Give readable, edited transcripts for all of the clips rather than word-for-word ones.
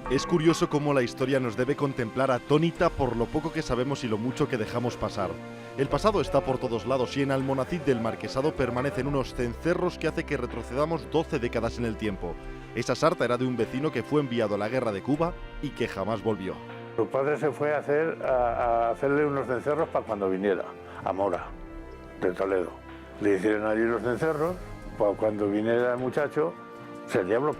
Es curioso cómo la historia nos debe contemplar atónita por lo poco que sabemos y lo mucho que dejamos pasar. El pasado está por todos lados y en Almonacid del Marquesado permanecen unos cencerros que hace que retrocedamos 12 décadas en el tiempo. Esa sarta era de un vecino que fue enviado a la guerra de Cuba y que jamás volvió. Su padre se fue a hacerle unos cencerros para cuando viniera, a Mora, de Toledo. Le hicieron allí los cencerros, para cuando viniera el muchacho, ser diablo.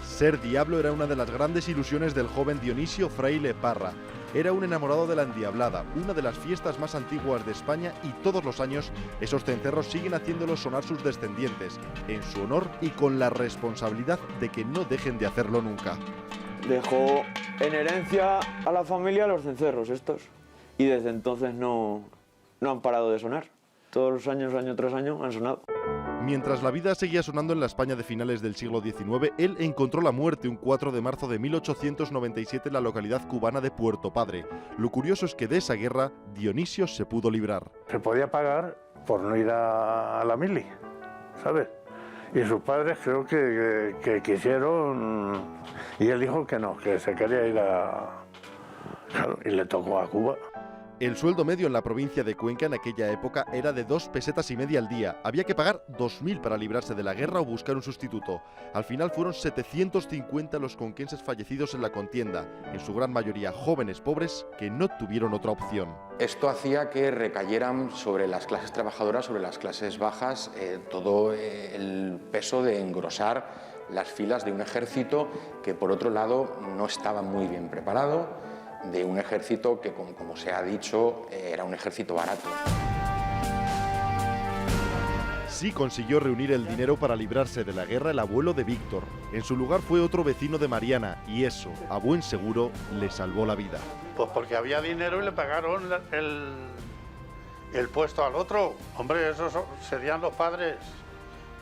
Ser diablo era una de las grandes ilusiones del joven Dionisio Fraile Parra. Era un enamorado de la endiablada, una de las fiestas más antiguas de España, y todos los años esos cencerros siguen haciéndolo sonar sus descendientes, en su honor y con la responsabilidad de que no dejen de hacerlo nunca. Dejó en herencia a la familia los cencerros estos, y desde entonces no han parado de sonar. Todos los años, año tras año, han sonado. Mientras la vida seguía sonando en la España de finales del siglo XIX, él encontró la muerte un 4 de marzo de 1897 en la localidad cubana de Puerto Padre. Lo curioso es que de esa guerra Dionisio se pudo librar. Se podía pagar por no ir a la mili, ¿sabes? Y sus padres creo que quisieron, y él dijo que no, que se quería ir a... Claro, y le tocó a Cuba. El sueldo medio en la provincia de Cuenca en aquella época era de 2,5 pesetas al día. Había que pagar 2.000 para librarse de la guerra o buscar un sustituto. Al final fueron 750 los conquenses fallecidos en la contienda, en su gran mayoría jóvenes pobres que no tuvieron otra opción. Esto hacía que recayeran sobre las clases trabajadoras, sobre las clases bajas, todo el peso de engrosar las filas de un ejército que, por otro lado, no estaba muy bien preparado, de un ejército que, como se ha dicho, era un ejército barato. Sí consiguió reunir el dinero para librarse de la guerra el abuelo de Víctor. En su lugar fue otro vecino de Mariana, y eso, a buen seguro, le salvó la vida. Pues porque había dinero y le pagaron el puesto al otro. Hombre, esos serían los padres,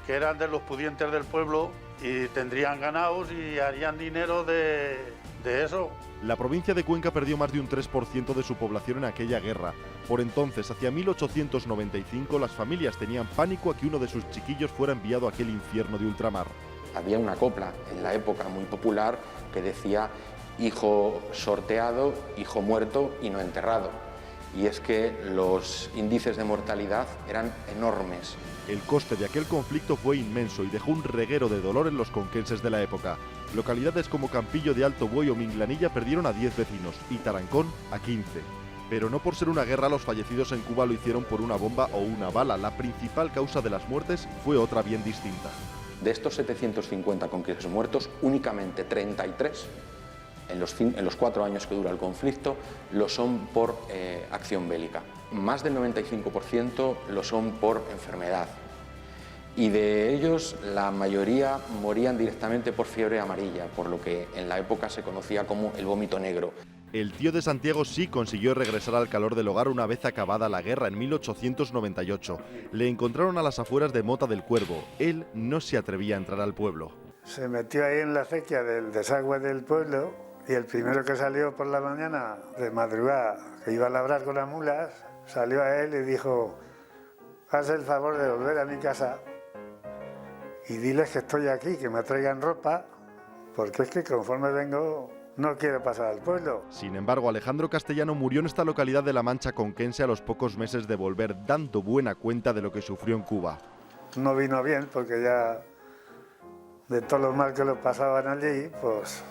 que eran de los pudientes del pueblo y tendrían ganados y harían dinero de eso. La provincia de Cuenca perdió más de un 3% de su población en aquella guerra. Por entonces, hacia 1895, las familias tenían pánico a que uno de sus chiquillos fuera enviado a aquel infierno de ultramar. Había una copla en la época muy popular que decía hijo sorteado, hijo muerto y no enterrado. Y es que los índices de mortalidad eran enormes. El coste de aquel conflicto fue inmenso y dejó un reguero de dolor en los conquenses de la época. Localidades como Campillo de Alto Buey o Minglanilla perdieron a 10 vecinos y Tarancón a 15. Pero no por ser una guerra los fallecidos en Cuba lo hicieron por una bomba o una bala. La principal causa de las muertes fue otra bien distinta. De estos 750 conquistos muertos, únicamente 33, en los 4 años que dura el conflicto, lo son por acción bélica. Más del 95% lo son por enfermedad. Y de ellos, la mayoría morían directamente por fiebre amarilla, por lo que en la época se conocía como el vómito negro. El tío de Santiago sí consiguió regresar al calor del hogar una vez acabada la guerra en 1898. Le encontraron a las afueras de Mota del Cuervo. Él no se atrevía a entrar al pueblo. Se metió ahí en la acequia del desagüe del pueblo y el primero que salió por la mañana, de madrugada, que iba a labrar con las mulas, salió a él y dijo: haz el favor de volver a mi casa y diles que estoy aquí, que me traigan ropa, porque es que conforme vengo no quiero pasar al pueblo. Sin embargo, Alejandro Castellano murió en esta localidad de la Mancha conquense a los pocos meses de volver, dando buena cuenta de lo que sufrió en Cuba. No vino bien, porque ya de todo lo mal que lo pasaban allí, pues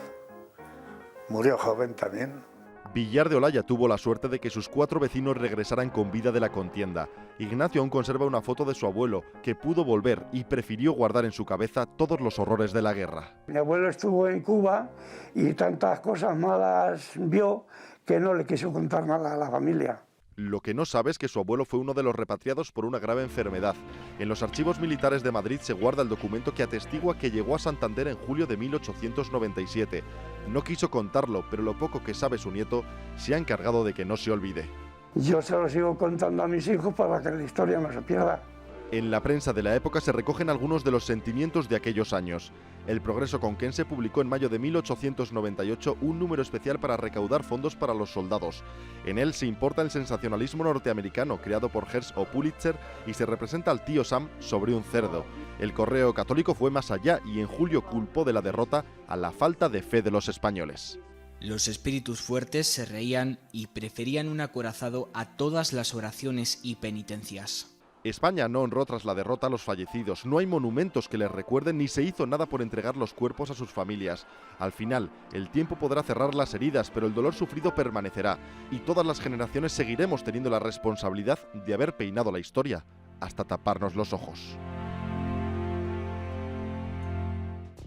murió joven también. Villar de Olaya tuvo la suerte de que sus 4 vecinos regresaran con vida de la contienda. Ignacio aún conserva una foto de su abuelo, que pudo volver y prefirió guardar en su cabeza todos los horrores de la guerra. Mi abuelo estuvo en Cuba y tantas cosas malas vio que no le quiso contar nada a la familia. Lo que no sabe es que su abuelo fue uno de los repatriados por una grave enfermedad. En los archivos militares de Madrid se guarda el documento que atestigua que llegó a Santander en julio de 1897. No quiso contarlo, pero lo poco que sabe su nieto se ha encargado de que no se olvide. Yo se lo sigo contando a mis hijos para que la historia no se pierda. En la prensa de la época se recogen algunos de los sentimientos de aquellos años. El Progreso conquense publicó en mayo de 1898 un número especial para recaudar fondos para los soldados. En él se importa el sensacionalismo norteamericano creado por Hearst o Pulitzer y se representa al tío Sam sobre un cerdo. El Correo Católico fue más allá y en julio culpó de la derrota a la falta de fe de los españoles. Los espíritus fuertes se reían y preferían un acorazado a todas las oraciones y penitencias. España no honró tras la derrota a los fallecidos, no hay monumentos que les recuerden ni se hizo nada por entregar los cuerpos a sus familias. Al final, el tiempo podrá cerrar las heridas, pero el dolor sufrido permanecerá y todas las generaciones seguiremos teniendo la responsabilidad de haber peinado la historia hasta taparnos los ojos.